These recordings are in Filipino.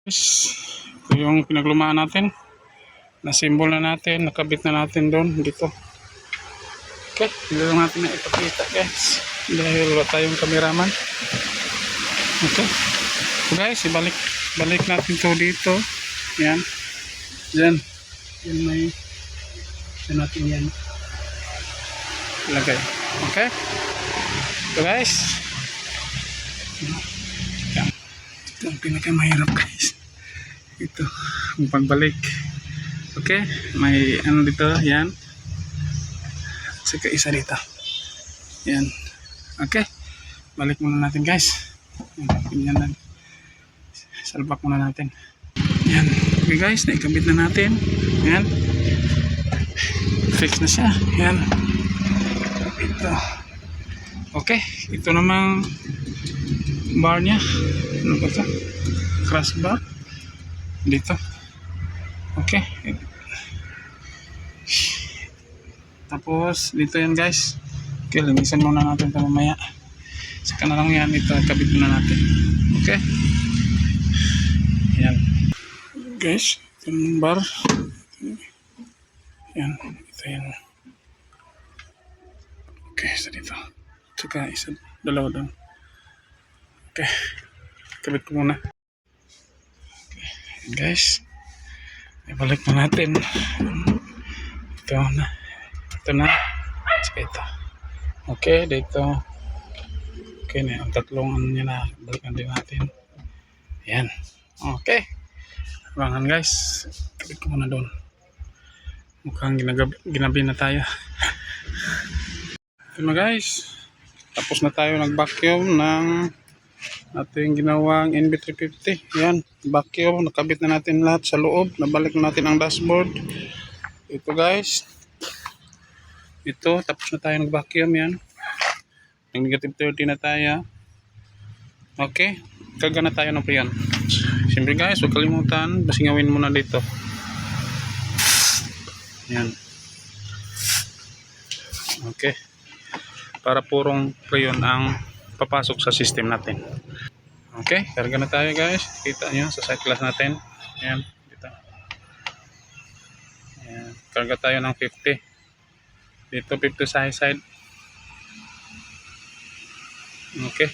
Guys, ito yung pinaglumaan natin. Na-symbol na natin, nakabit na natin doon dito. Okay, hindi lang natin na ipakita guys. Dahil wala tayong cameraman. Okay. So guys, balik natin to dito. Yan. Diyan. Yan may yan natin yan. Ilagay. Okay. So guys. Yan. Ito ang pinakamahirap guys. Ito. Ang pagbalik. Okay. May ano dito. Yan. Saka isa dito. Yan. Okay. Balik muna natin guys. Yan lang. Salpak muna natin. Yan. Okay guys. Naikabit na natin. Yan. Fix na siya. Yan. Ito. Okay. Ito namang bar niya. Ano ba ito? Crossbar. Dito. Okay. Tapos dito yan guys. Okay, linisan muna natin ito mamaya. Saka na lang yan, ito kabit muna natin. Okay. Yan. Guys, ito yung bar. Yan, ito yan. Okay, isa dito. Saka isa, dalawa doon. Okay. Kabit ko muna. Okay. Yan guys. Ibalik na natin. Ito na. Ito na. Saka ito. Okay, dito. Okay na. Ang tatlong ano niya na. Balikan din natin. Ayan. Okay. Abangan guys. Kapit ko muna doon. Mukhang ginabi na tayo. Ito na guys. Tapos na tayo nag-vacuum ng ating ginawang NB350. Ayan. Vacuum. Nakabit na natin lahat sa loob. Nabalik na natin ang dashboard. Ito guys. Ito, tapos na tayo nag-vacuum yan. Ang negative 30 na tayo. Okay, karga na tayo ng prion. Siyempre guys, huwag kalimutan, basingawin muna dito. Yan. Okay. Para purong prion ang papasok sa system natin. Okay, karga na tayo guys. Kita nyo sa side class natin. Yan, dito. Yan. Karga tayo ng 50. Dito 50 sa high side. Okay.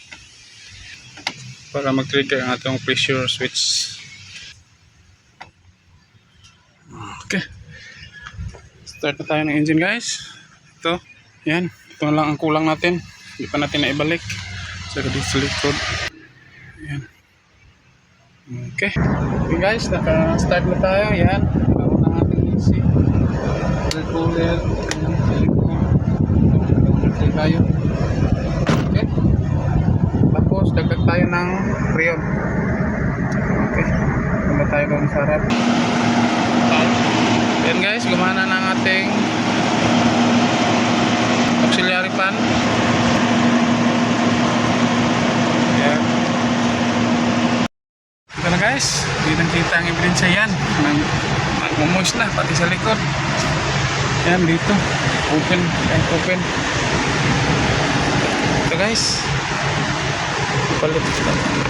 Para mag-trigger ang atong pressure switch. Okay. Start na tayo ng engine guys. Ito. Yan. Ito na lang ang kulang natin. Hindi pa natin na ibalik. So, dito sa likod. Yan. Okay. Okay guys. Naka-start na tayo. Yan. Bago na ating AC. Cooler. Okay tayo. Okay. Tapos dagdag tayo ng prion. Okay. Punta tayo doon sa harap. Yan guys, gumana na ang ating auxiliary fan. Yan. Ito na guys, kitang-kita ang ebidensya yan. Nagmumoist na pati sa likod. Yan dito. Open. Yan, open. Ito guys.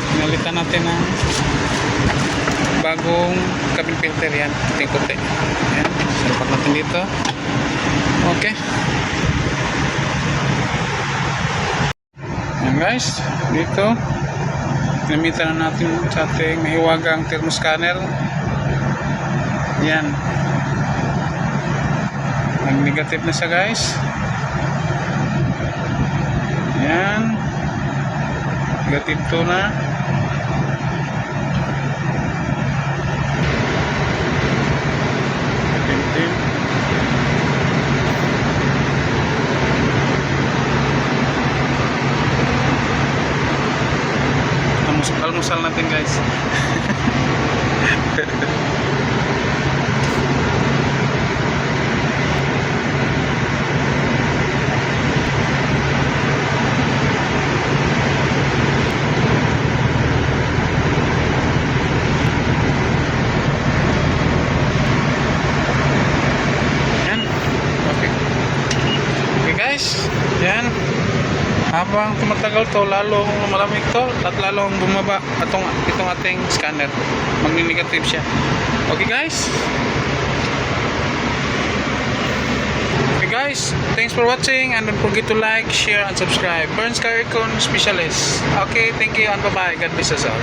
Pinalitan natin ng bagong cabin filter yan. Ating puti. Yan. Salapat natin dito. Okay. Yan guys. Dito. Pinamitan na natin sa ating mahiwagang thermoscanner. Yan. Nag-negative na siya guys. Yan. Negative 2 na. Negative 10. Almusal natin guys. habang tumatagal to, lalong malamig to at lalong bumaba itong ating scanner. Magni-negative siya. Okay guys? Okay guys, thanks for watching and don't forget to like, share, and subscribe. Burns Car Aircon Specialist. Okay, thank you and bye-bye. God bless us all.